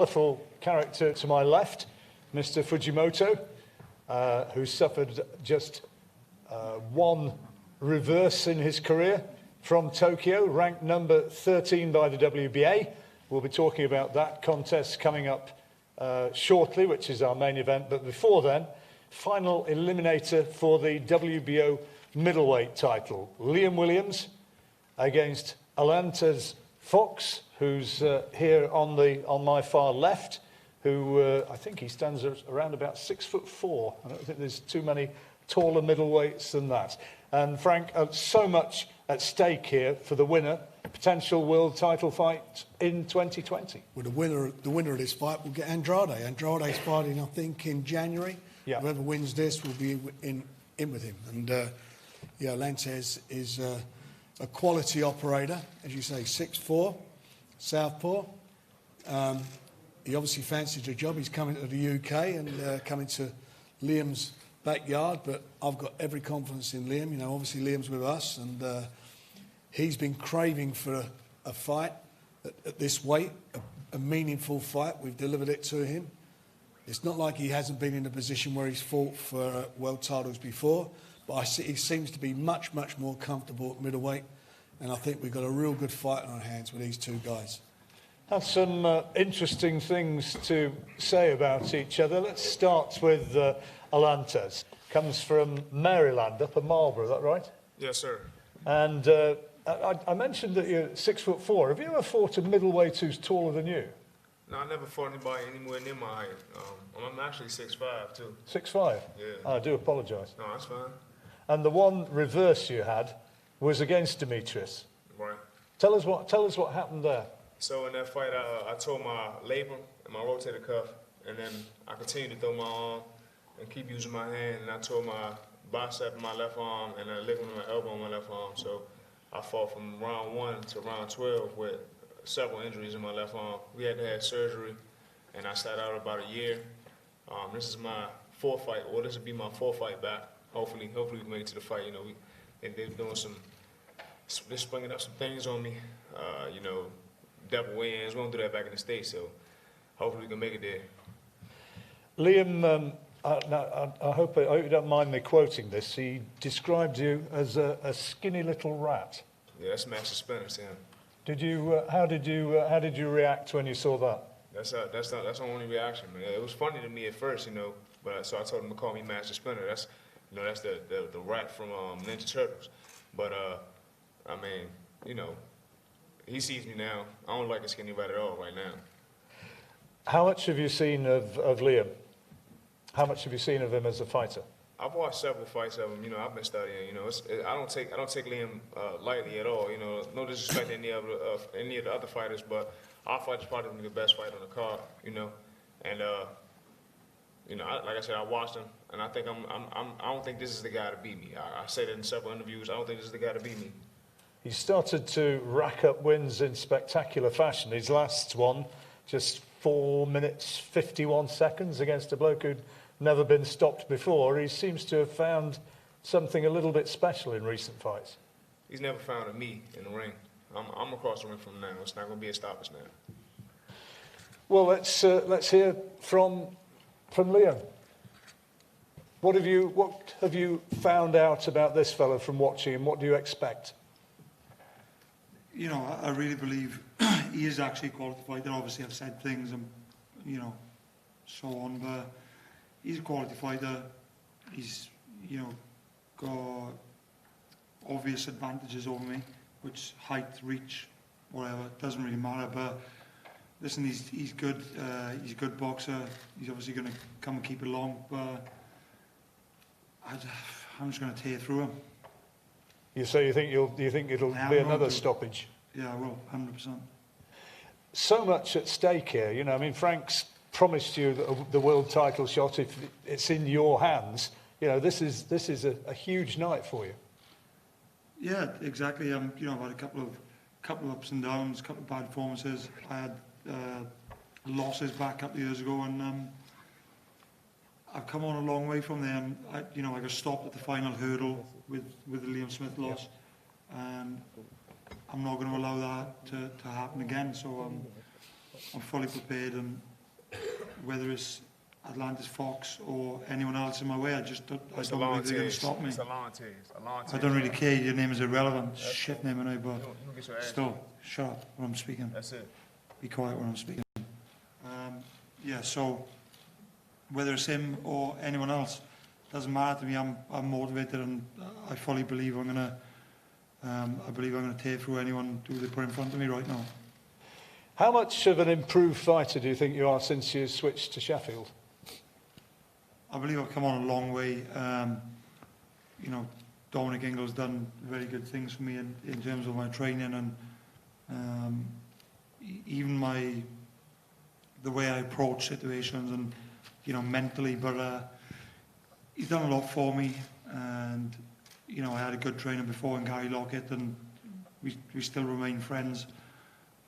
Wonderful character to my left, Mr. Fujimoto, who suffered just one reverse in his career from Tokyo, ranked number 13 by the WBA. We'll be talking about that contest coming up shortly, which is our main event. But before then, final eliminator for the WBO middleweight title. Liam Williams against Alantez Fox, who's here on my far left, who I think he stands around about 6'4". I don't think there's too many taller middleweights than that. And Frank, so much at stake here for the winner, potential world title fight in 2020. Well, the winner of this fight will get Andrade. Andrade's fighting, I think, in January. Yeah. Whoever wins this will be in with him. And yeah, Alantez is a quality operator, as you say, 6'4", southpaw. He obviously fancies the job. He's coming to the UK and coming to Liam's backyard, but I've got every confidence in Liam. You know, obviously Liam's with us, and he's been craving for a fight at this weight, a meaningful fight. We've delivered it to him. It's not like he hasn't been in a position where he's fought for world titles before, but he seems to be much, much more comfortable at middleweight, and I think we've got a real good fight on our hands with these two guys. Have some interesting things to say about each other. Let's start with Alantez. Comes from Maryland, up in Marlborough, is that right? Yes, sir. And I mentioned that you're 6'4". Have you ever fought a middleweight who's taller than you? No, I never fought anybody anywhere near my height. I'm actually 6'5", too. 6'5"? Yeah. I do apologise. No, that's fine. And the one reverse you had was against Demetrius. Right. Tell us what happened there. So in that fight, I tore my labrum and my rotator cuff, and then I continued to throw my arm and keep using my hand, and I tore my bicep in my left arm and a ligament in my elbow on my left arm. So I fought from round 1 to round 12 with several injuries in my left arm. We had to have surgery, and I sat out about a year. This is my fourth fight, or this will be my fourth fight back. Hopefully we can make it to the fight. You know, they're doing they're springing up some things on me. You know, double weigh-ins. We don't do that back in the States, so hopefully we can make it there. Liam, I hope you don't mind me quoting this. He described you as a skinny little rat. Yeah, that's Master Splinter, Sam. Did you? How did you react when you saw that? That's the only reaction, man. It was funny to me at first, you know. But so I told him to call me Master Splinter. That's the rat from Ninja Turtles. But I mean, you know, he sees me now. I don't like a skinny rat at all right now. How much have you seen of Liam? How much have you seen of him as a fighter? I've watched several fights of him. You know, I've been studying. You know, I don't take Liam lightly at all. You know, no disrespect to any of the other fighters, but our fight is probably the best fight on the card. You know, and you know, like I said, I watched him, and I think I don't think this is the guy to beat me. I said it in several interviews. I don't think this is the guy to beat me. He started to rack up wins in spectacular fashion. His last one, just 4 minutes 51 seconds against a bloke who'd never been stopped before. He seems to have found something a little bit special in recent fights. He's never found a me in the ring. I'm across the ring from now. It's not going to be a stoppage now. Well, let's hear from Liam. What have you found out about this fellow from watching him? What do you expect? You know, I really believe he is actually a quality fighter. Obviously, I've said things and, you know, so on, but he's a quality fighter. He's, you know, got obvious advantages over me, which height, reach, whatever, doesn't really matter. But listen, he's good. He's a good boxer. He's obviously going to come and keep it long, but I'm just going to tear through him. You think it'll be another stoppage? Yeah, I will, 100%. So much at stake here. You know, I mean, Frank's promised you the world title shot if it's in your hands. You know, this is a huge night for you. Yeah, exactly. You know, I've had a couple of ups and downs, a couple of bad performances. I had losses back a couple of years ago, and I've come on a long way from there. And I got stopped at the final hurdle with the Liam Smith loss, and I'm not going to allow that to happen again. So I'm fully prepared, and whether it's Atlantis Fox or anyone else in my way, I don't believe they're going to stop me. It's Alantez. I don't really care. Your name is irrelevant. Shit name, I know, but still, shut up when I'm speaking. That's it. Be quiet when I'm speaking. Yeah, so whether it's him or anyone else, doesn't matter to me. I'm motivated, and I fully believe I'm gonna tear through anyone who they put in front of me right now. How much of an improved fighter do you think you are since you switched to Sheffield? I believe I've come on a long way. You know, Dominic Ingle's done very good things for me in terms of my training and even the way I approach situations and, you know, mentally. But he's done a lot for me, and, you know, I had a good trainer before in Gary Lockett, and we still remain friends.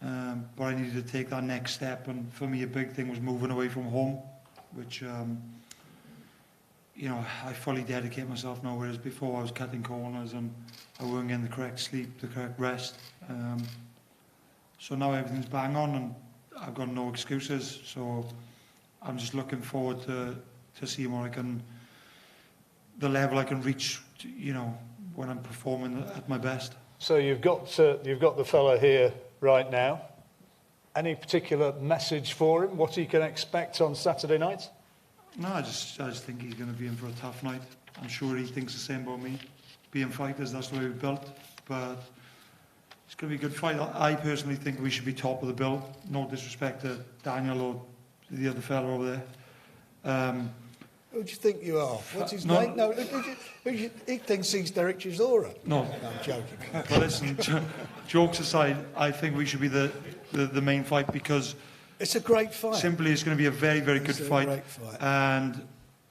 But I needed to take that next step, and for me a big thing was moving away from home, which you know, I fully dedicate myself now, whereas before I was cutting corners and I weren't getting the correct sleep, the correct rest. So now everything's bang on and I've got no excuses, so I'm just looking forward to seeing what the level I can reach, you know, when I'm performing at my best. So you've got the fella here right now. Any particular message for him? What he can expect on Saturday night? No, I just think he's going to be in for a tough night. I'm sure he thinks the same about me. Being fighters, that's the way we're built. But it's going to be a good fight. I personally think we should be top of the bill. No disrespect to Daniel or the other fella over there. Who do you think you are? What's his name? No, he thinks he's Derek Chisora. No. I'm joking. But listen, jokes aside, I think we should be the main fight because it's a great fight. Simply, it's going to be a very, very good fight. Great fight. And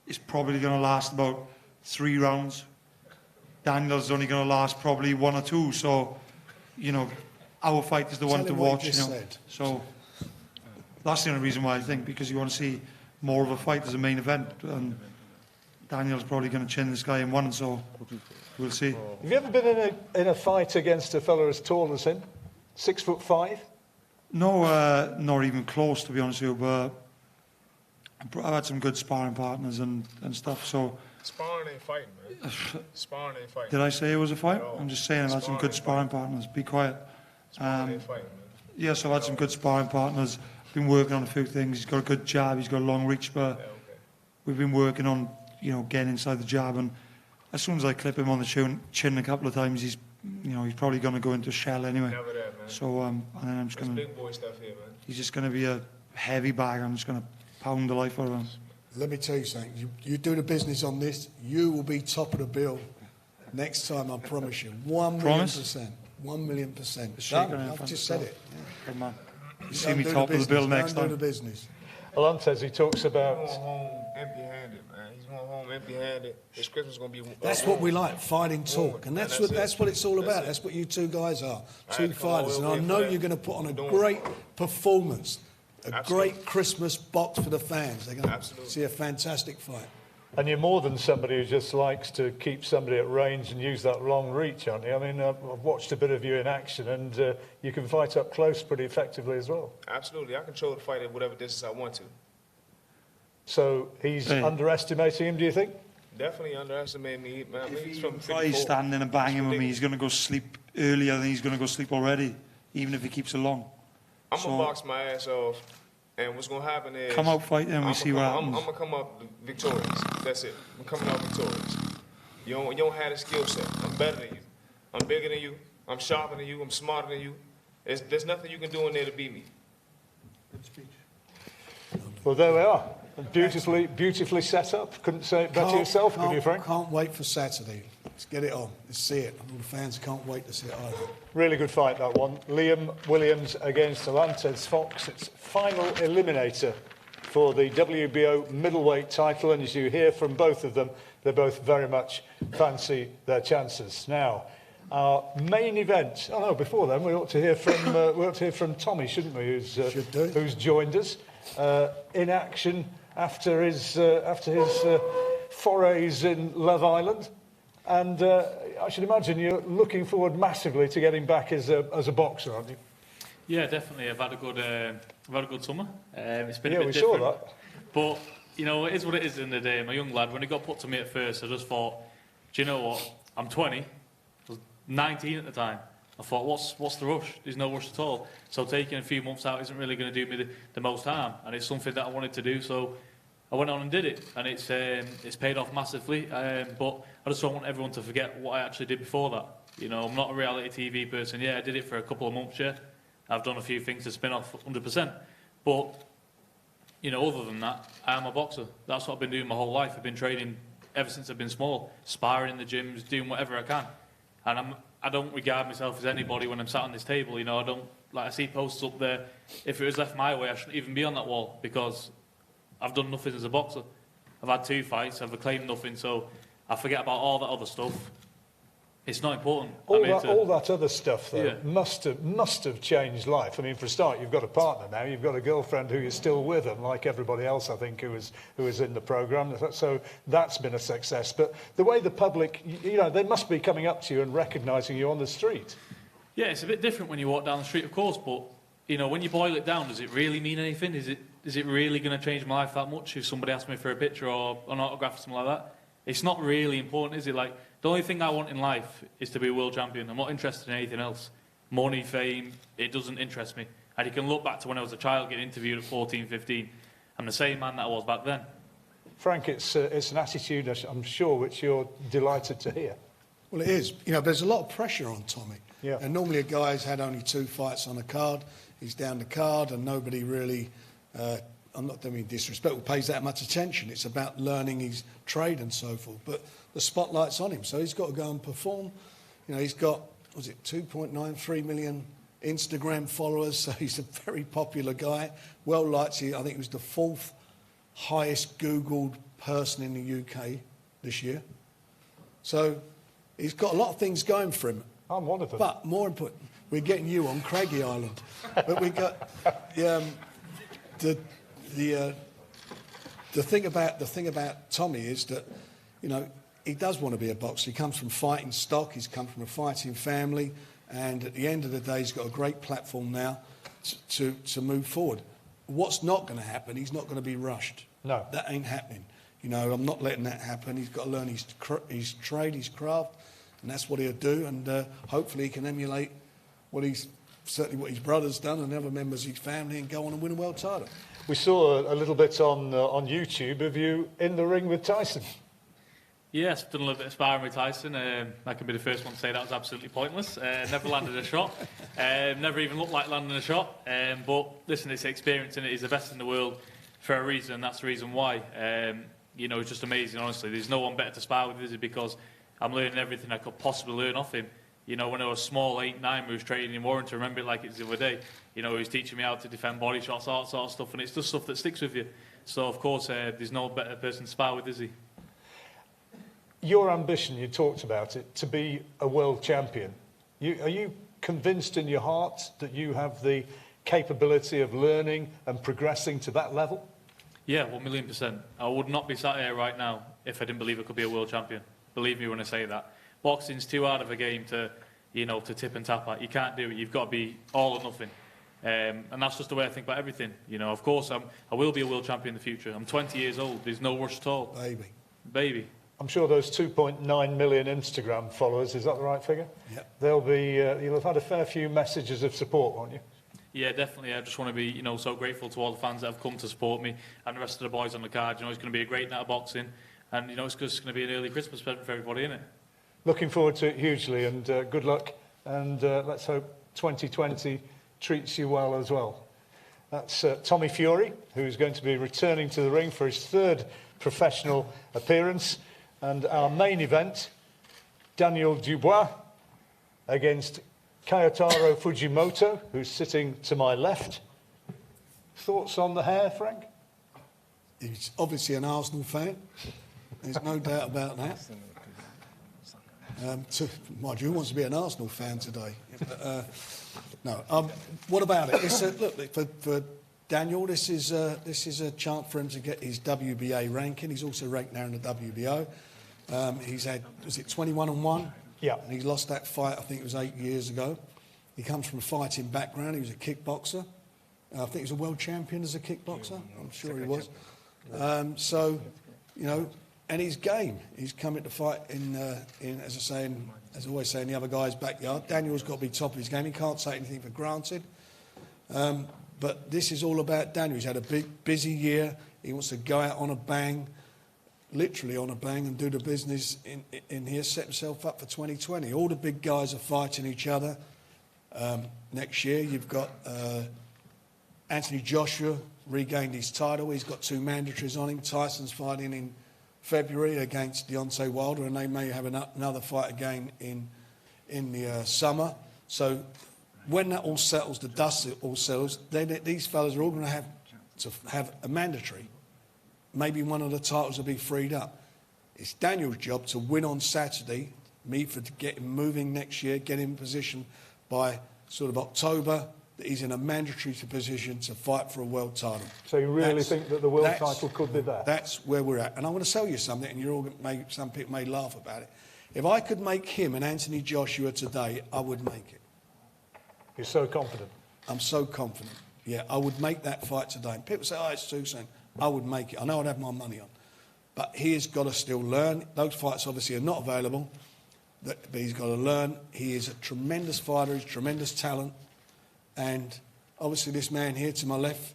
it's probably going to last about 3 rounds. Daniel's only going to last probably 1 or 2. So, you know, our fight is the one to watch. You know. So that's the only reason why I think, because you want to see more of a fight as a main event. And Daniel's probably going to chin this guy in 1, so we'll see. Have you ever been in a fight against a fella as tall as him? 6'5"? No, not even close, to be honest with you, but I've had some good sparring partners and stuff, so... Sparring ain't fighting, man. Sparring ain't fighting. Did I say it was a fight? No. I'm just saying I've had some good sparring partners. Be quiet. Sparring ain't fighting, man. Yeah, so I've had some good sparring partners. Been working on a few things. He's got a good jab, he's got a long reach, but we've been working on, you know, getting inside the jab, and as soon as I clip him on the chin a couple of times, he's probably going to go into a shell anyway. Never that, man. So, and then I'm just going to... big boy stuff here, man. He's just going to be a heavy bag. I'm just going to pound the life out of him. Let me tell you something. You do the business on this, you will be top of the bill next time, I promise you. 1,000,000%. 1,000,000%. Done. I've just said it. Good man. You see me top of the bill next time. Do the business. Alantez, he talks about... He's going home empty-handed, man. He's going home empty-handed. This Christmas is going to be... That's what we like, fighting talk. And that's what it's all about. That's what you two guys are. Two fighters. And I know you're going to put on a great performance. A great Christmas box for the fans. They're going to see a fantastic fight. And you're more than somebody who just likes to keep somebody at range and use that long reach, aren't you? I mean, I've watched a bit of you in action, and you can fight up close pretty effectively as well. Absolutely. I control the fight at whatever distance I want to. So he's underestimating him, do you think? Definitely underestimating me. Man, If he's he from tries standing and banging with me, he's going to go sleep earlier than he's going to go sleep already, even if he keeps it long. I'm going to box my ass off. And what's going to happen is... Come out fighting and we see what happens. I'm going to come up victorious. That's it. I'm coming out victorious. You don't have the skill set. I'm better than you. I'm bigger than you. I'm sharper than you. I'm smarter than you. There's nothing you can do in there to beat me. Good speech. Well, there we are. Beautifully set up. Couldn't say it better yourself, could you, Frank? Can't wait for Saturday. Let's get it on. Let's see it. All the fans can't wait to see it either. Really good fight, that one. Liam Williams against Alantez Fox. It's final eliminator for the WBO middleweight title. And as you hear from both of them, they both very much fancy their chances. Now, our main event. Oh no, before then we ought to hear from Tommy, shouldn't we? Who's joined us in action after his forays in Love Island. And I should imagine you're looking forward massively to getting back as a boxer, aren't you? Yeah, definitely. I've had a good summer. It's been a bit we different. saw that. But, you know, it is what it is in the day. I'm a young lad. When it got put to me at first, I just thought, do you know what? I'm 20. I was 19 at the time. I thought, what's the rush? There's no rush at all. So taking a few months out isn't really going to do me the most harm. And it's something that I wanted to do, so I went on and did it. And it's paid off massively. But I just don't want everyone to forget what I actually did before that. You know, I'm not a reality TV person. Yeah, I did it for a couple of months, yeah. I've done a few things to spin off 100%. But, you know, other than that, I am a boxer. That's what I've been doing my whole life. I've been training ever since I've been small, sparring in the gyms, doing whatever I can. And I don't regard myself as anybody when I'm sat on this table. You know, I see posts up there. If it was left my way, I shouldn't even be on that wall because I've done nothing as a boxer. I've had 2 fights, I've acclaimed nothing, so I forget about all that other stuff. It's not important. All that other stuff, though, must have changed life. I mean, for a start, you've got a partner now. You've got a girlfriend who you're still with, and like everybody else, I think, who was in the programme. So that's been a success. But the way the public, you know, they must be coming up to you and recognising you on the street. Yeah, it's a bit different when you walk down the street, of course. But you know, when you boil it down, does it really mean anything? Is it really going to change my life that much if somebody asks me for a picture or an autograph or something like that? It's not really important, is it? Like, the only thing I want in life is to be a world champion. I'm not interested in anything else. Money, fame, it doesn't interest me. And you can look back to when I was a child getting interviewed at 14, 15. I'm the same man that I was back then. Frank, it's an attitude, I'm sure, which you're delighted to hear. Well, it is. You know, there's a lot of pressure on Tommy. Yeah. And normally a guy's had only 2 fights on a card. He's down the card and nobody really, I'm not doing disrespect, pays that much attention. It's about learning his trade and so forth. But the spotlight's on him, so he's got to go and perform. You know, he's got, 2.93 million Instagram followers, so he's a very popular guy. Well liked. I think he was the 4th highest Googled person in the UK this year. So he's got a lot of things going for him. I'm one of them. But more important, we're getting you on Craigie Island. But we got the thing about Tommy is that, you know, he does want to be a boxer. He comes from fighting stock. He's come from a fighting family, and at the end of the day, he's got a great platform now to move forward. What's not going to happen? He's not going to be rushed. No, that ain't happening. You know, I'm not letting that happen. He's got to learn his trade, his craft, and that's what he'll do. And hopefully, he can emulate what his brother's done and other members of his family, and go on and win a world title. We saw a little bit on YouTube of you in the ring with Tyson. Yes, done a little bit of sparring with Tyson. I can be the first one to say that was absolutely pointless. Never landed a shot. Never even looked like landing a shot. But listen, it's experience in it. He's the best in the world for a reason, and that's the reason why. You know, it's just amazing, honestly. There's no one better to spar with, is it? Because I'm learning everything I could possibly learn off him. You know, when I was small, 8, 9, we was training in Warrington, I remember it like it's the other day. You know, he was teaching me how to defend body shots, all that sort of stuff, and it's just stuff that sticks with you. So, of course, there's no better person to spar with, is he? Your ambition, you talked about it, to be a world champion. Are you convinced in your heart that you have the capability of learning and progressing to that level? Yeah, 1,000,000%. I would not be sat here right now if I didn't believe I could be a world champion. Believe me when I say that. Boxing's too hard of a game to tip and tap at. You can't do it. You've got to be all or nothing. And that's just the way I think about everything. You know, of course, I will be a world champion in the future. I'm 20 years old. There's no rush at all. Baby. I'm sure those 2.9 million Instagram followers, is that the right figure? Yep. They'll be, you'll have had a fair few messages of support, won't you? Yeah, definitely. I just want to be, you know, so grateful to all the fans that have come to support me and the rest of the boys on the card. You know, it's going to be a great night of boxing, and you know, it's just going to be an early Christmas present for everybody, isn't it? Looking forward to it hugely, and good luck, and let's hope 2020 treats you well as well. That's Tommy Fury, who's going to be returning to the ring for his 3rd professional appearance. And our main event, Daniel Dubois against Kyotaro Fujimoto, who's sitting to my left. Thoughts on the hair, Frank? He's obviously an Arsenal fan. There's no doubt about that. Mind you, who wants to be an Arsenal fan today? No. What about it? Look, for Daniel, this is a chance for him to get his WBA ranking. He's also ranked now in the WBO. He's had, was it 21-1? Yeah. And he lost that fight, I think it was 8 years ago. He comes from a fighting background. He was a kickboxer. I think he was a world champion as a kickboxer. I'm sure he was. So, you know, and he's game. He's coming to fight in as I say, as I always say, in the other guy's backyard. Daniel's got to be top of his game. He can't take anything for granted. But this is all about Daniel. He's had a big, busy year. He wants to go out on a bang, literally on a bang, and do the business in here, set himself up for 2020. All the big guys are fighting each other. Next year, you've got Anthony Joshua regained his title. He's got 2 mandatories on him. Tyson's fighting in February against Deontay Wilder, and they may have another fight again in the summer. So when that all settles, the dust all settles, then these fellas are all going to have a mandatory. Maybe one of the titles will be freed up. It's Daniel's job to win on Saturday, to get him moving next year, get him in position by sort of October, that he's in a mandatory position to fight for a world title. So you really think that the world title could be there? That's where we're at. And I'm going to tell you something, and some people may laugh about it. If I could make him and Anthony Joshua today, I would make it. You're so confident? I'm so confident. Yeah, I would make that fight today. And people say, oh, it's too soon. I would make it. I know I'd have my money on. But he has got to still learn. Those fights obviously are not available. But he's got to learn. He is a tremendous fighter. He's tremendous talent. And obviously this man here to my left,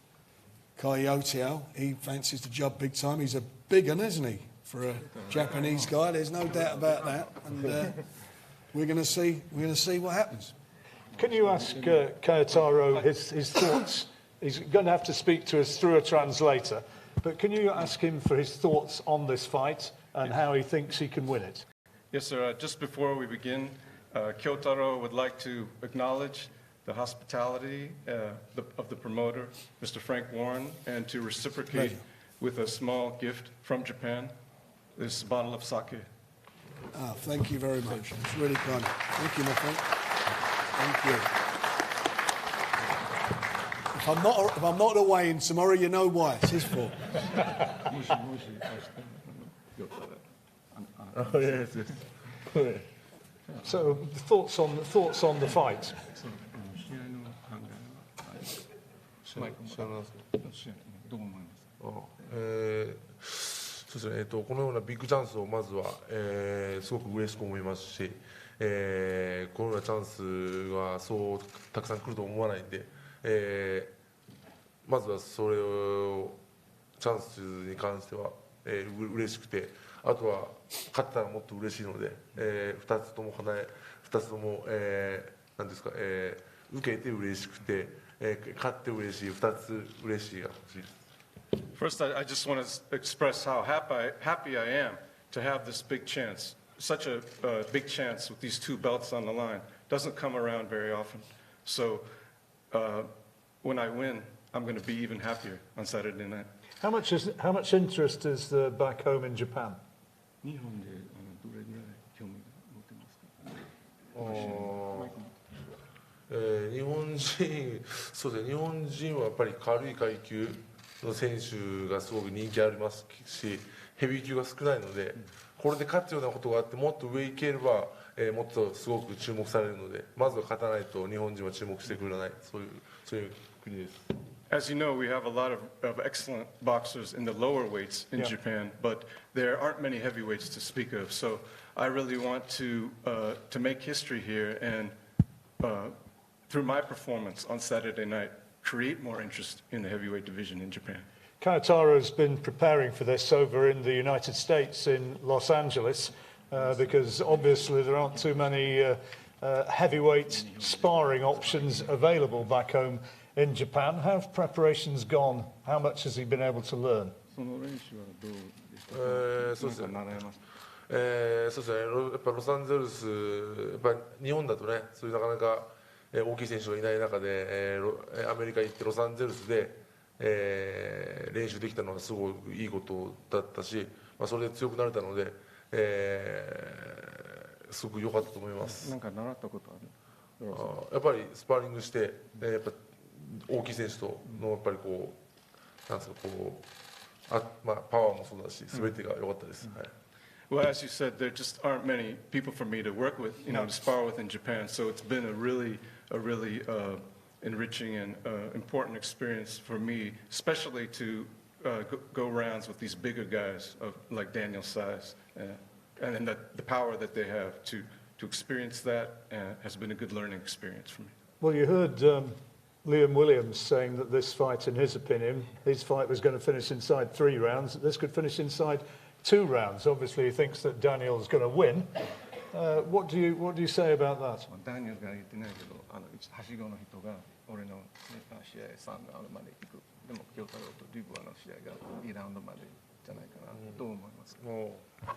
Kyotaro, he fancies the job big time. He's a big one, isn't he, for a Japanese guy? There's no doubt about that. And we're going to see what happens. Can you ask Kyotaro his thoughts? He's going to have to speak to us through a translator. But can you ask him for his thoughts on this fight and how he thinks he can win it? Yes, sir. Just before we begin, Kyotaro would like to acknowledge the hospitality of the promoter, Mr. Frank Warren, and to reciprocate with a small gift from Japan, this bottle of sake. Thank you very much. It's really kind. Thank you, my friend. Thank you. If I'm not away in tomorrow, you know why. It's his fault. Oh, yes, yes. So thoughts on the fight. そうですね、このようなビッグチャンスをまずは、すごく嬉しく思いますし、このようなチャンスがそうたくさん来ると思わないんで、まずはそれをチャンスに関しては、嬉しくて、あとは勝ったらもっと嬉しいので、2つとも何ですか、受けて嬉しくて、勝って嬉しい、2つ嬉しいが欲しいです。First, I just want to express how happy I am to have this big chance. Such a big chance with these 2 belts on the line. Doesn't come around very often. So when I win, I'm going to be even happier on Saturday night. How much interest is there back home in Japan? 日本でどれぐらい興味が持ってますか？日本人、そうですね、日本人はやっぱり軽い階級の選手がすごく人気ありますし、ヘビー級が少ないので、これで勝つようなことがあって、もっと上行ければ、もっとすごく注目されるので、まずは勝たないと日本人は注目してくれない、そういう国です。As you know, we have a lot of excellent boxers in the lower weights in Japan, but there aren't many heavyweights to speak of. So I really want to make history here and, through my performance on Saturday night, create more interest in the heavyweight division in Japan. Kyotaro has been preparing for this over in the United States in Los Angeles because obviously there aren't too many heavyweight sparring options available back home in Japan. How have preparations gone? How much has he been able to learn? そうですね。そうですね。やっぱロサンゼルス、やっぱ日本だとね、そういうなかなか大きい選手がいない中で、アメリカ行ってロサンゼルスで、練習できたのはすごくいいことだったし、それで強くなれたので、すごく良かったと思います。なんか習ったことある？やっぱりスパーリングして、やっぱ大きい選手とのやっぱりこうなんですかこうパワーもそうだし全てが良かったです。はい。Well, as you said, there just aren't many people for me to work with, to spar with in Japan. So it's been a really enriching and important experience for me, especially to go rounds with these bigger guys of like Daniel's size, and then the power that they have to experience that has been a good learning experience for me. Well, you heard Liam Williams saying that this fight, in his opinion, his fight was going to finish inside 3 rounds. This could finish inside 2 rounds. Obviously, he thinks that Daniel's going to win. What do you say about that? ダニエルが言ってないけど、はしごの人が俺の試合3ラウンドまで行く。でも京太郎とデュボアの試合が2ラウンドまでじゃないかな。どう思いますか？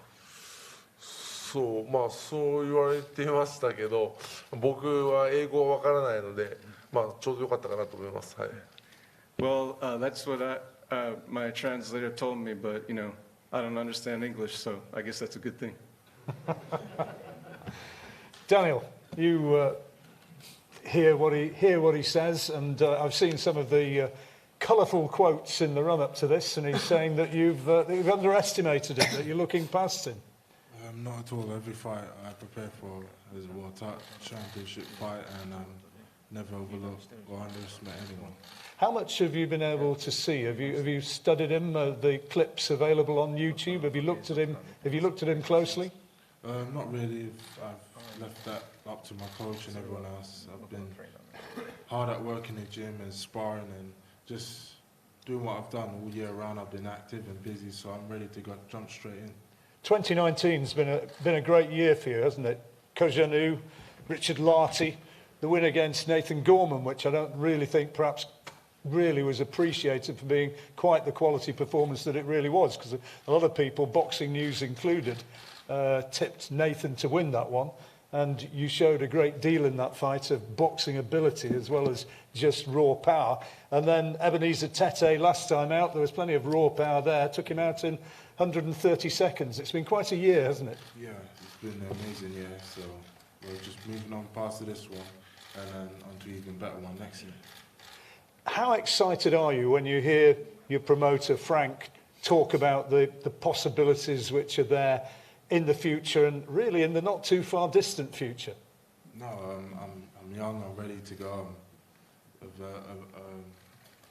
そう、まあそう言われていましたけど、僕は英語はわからないので、まあちょうどよかったかなと思います。はい。Well, that's what my translator told me, but you know, I don't understand English, so I guess that's a good thing. Daniel, you hear what he says, and I've seen some of the colourful quotes in the run-up to this, and he's saying that you've underestimated him, that you're looking past him. Not at all. Every fight I prepare for is a World Championship fight, and never overlook or underestimate anyone. How much have you been able to see? Have you studied him? The clips available on YouTube. Have you looked at him? Have you looked at him closely? Not really. I've left that up to my coach and everyone else. I've been hard at work in the gym and sparring and just doing what I've done all year round. I've been active and busy, so I'm ready to jump straight in. 2019's been a great year for you, hasn't it? Kojanu, Richard Lartey, the win against Nathan Gorman, which I don't really think perhaps really was appreciated for being quite the quality performance that it really was, because a lot of people, Boxing News included, tipped Nathan to win that one, and you showed a great deal in that fight of boxing ability as well as just raw power. And then Ebenezer Tete last time out, there was plenty of raw power there, took him out in 130 seconds. It's been quite a year, hasn't it? Yeah, it's been an amazing year, so we're just moving on past this one and then on to even better one next year. How excited are you when you hear your promoter, Frank, talk about the possibilities which are there in the future and really in the not too far distant future? No, I'm young, I'm ready to go.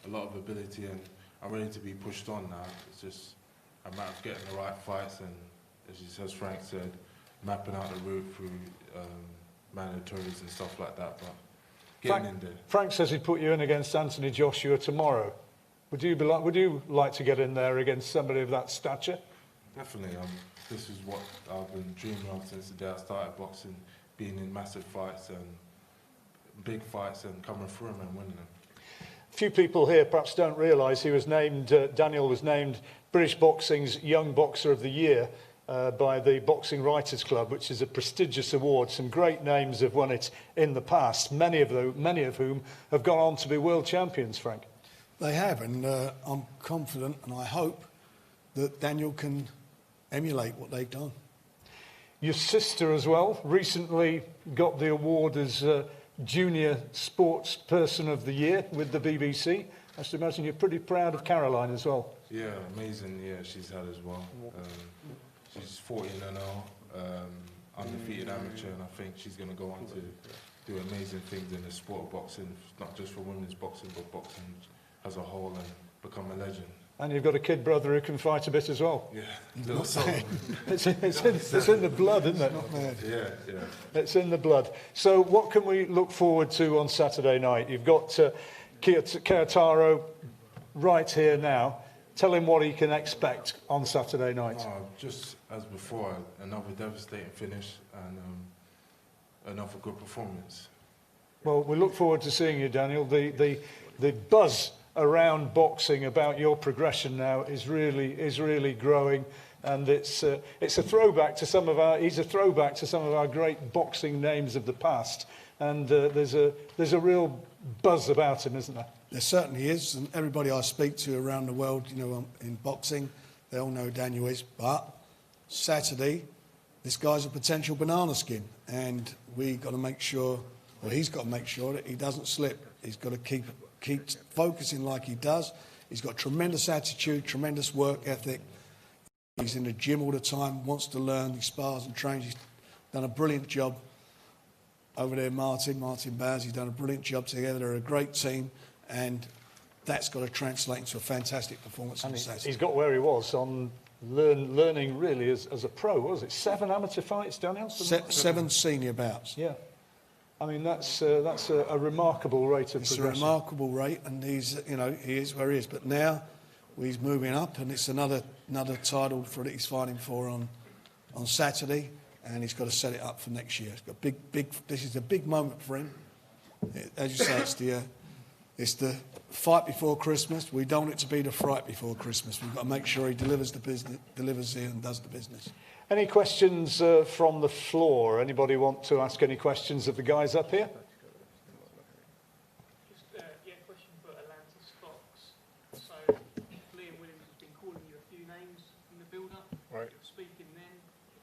A lot of ability and I'm ready to be pushed on now. It's just a matter of getting the right fights and, as Frank said, mapping out the route through mandatories and stuff like that. But getting in there. Frank says he'd put you in against Anthony Joshua tomorrow. Would you like to get in there against somebody of that stature? Definitely. This is what I've been dreaming of since the day I started boxing, being in massive fights and big fights and coming through them and winning them. A few people here perhaps don't realise he was named, Daniel was named British Boxing's Young Boxer of the Year by the Boxing Writers Club, which is a prestigious award. Some great names have won it in the past, many of whom have gone on to be world champions, Frank. They have, and I'm confident and I hope that Daniel can emulate what they've done. Your sister as well recently got the award as Junior Sports Person of the Year with the BBC. I should imagine you're pretty proud of Caroline as well. Yeah, amazing year she's had as well. She's 14 and now, undefeated amateur, and I think she's going to go on to do amazing things in the sport of boxing, not just for women's boxing, but boxing as a whole, and become a legend. And you've got a kid brother who can fight a bit as well. Yeah. It's in the blood, isn't it? Not bad. Yeah. It's in the blood. So what can we look forward to on Saturday night? You've got Kyotaro right here now. Tell him what he can expect on Saturday night. Just as before, another devastating finish and another good performance. Well, we look forward to seeing you, Daniel. The buzz around boxing about your progression now is really growing, and it's a throwback to some of our great boxing names of the past, and there's a real buzz about him, isn't there? There certainly is, and everybody I speak to around the world, in boxing, they all know who Daniel is. But Saturday, this guy's a potential banana skin, and he's got to make sure that he doesn't slip. He's got to keep focusing like he does. He's got tremendous attitude, tremendous work ethic. He's in the gym all the time, wants to learn, he spars and trains. He's done a brilliant job over there, Martin Baz. He's done a brilliant job together. They're a great team, and that's got to translate into a fantastic performance on Saturday. He's got where he was on learning really as a pro, was it? 7 amateur fights, Daniel? 7 senior bouts. Yeah. I mean, that's a remarkable rate of progression. It's a remarkable rate, and he is where he is. But now he's moving up, and it's another title that he's fighting for on Saturday, and he's got to set it up for next year. It's got this is a big moment for him. As you say, it's the fight before Christmas. We don't want it to be the fright before Christmas. We've got to make sure he delivers here and does the business. Any questions from the floor? Anybody want to ask any questions of the guys up here? Question for Alantez Fox. So, Liam Williams has been calling you a few names in the build-up. Right. You're speaking then,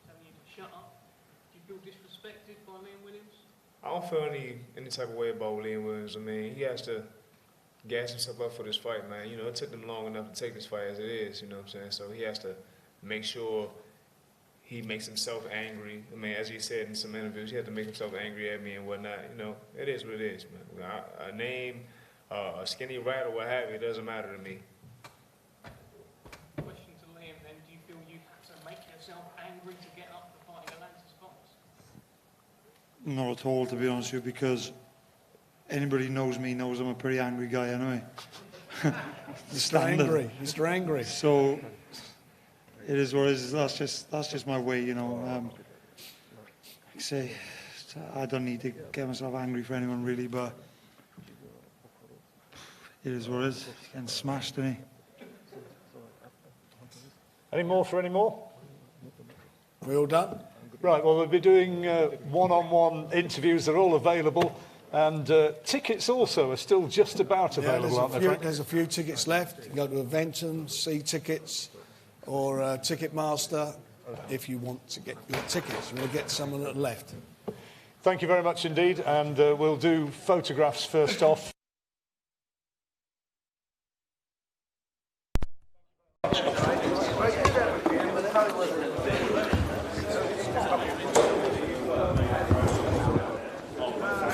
telling you to shut up. Do you feel disrespected by Liam Williams? I don't feel any type of way about Liam Williams. I mean, he has to gas himself up for this fight, man. You know, it took them long enough to take this fight as it is, you know what I'm saying? So he has to make sure he makes himself angry. I mean, as he said in some interviews, he had to make himself angry at me and whatnot. You know, it is what it is, man. A name, a skinny rat or what have you, it doesn't matter to me. Question to Liam then, do you feel you have to make yourself angry to get up for fighting Alantez Fox? Not at all, to be honest with you, because anybody knows me knows I'm a pretty angry guy anyway. Mr. Angry. So it is what it is. That's just my way, you know. Like I say, I don't need to get myself angry for anyone really, but it is what it is. Getting smashed, isn't he? Any more for any more? We all done? Right, well, we'll be doing one-on-one interviews. They're all available. And tickets also are still just about available, aren't they, Frank? There's a few tickets left. You can go to Eventum, see tickets, or Ticketmaster if you want to get your tickets. We'll get someone that left. Thank you very much indeed. And we'll do photographs first off.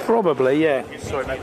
Probably, yeah. Sorry, mate.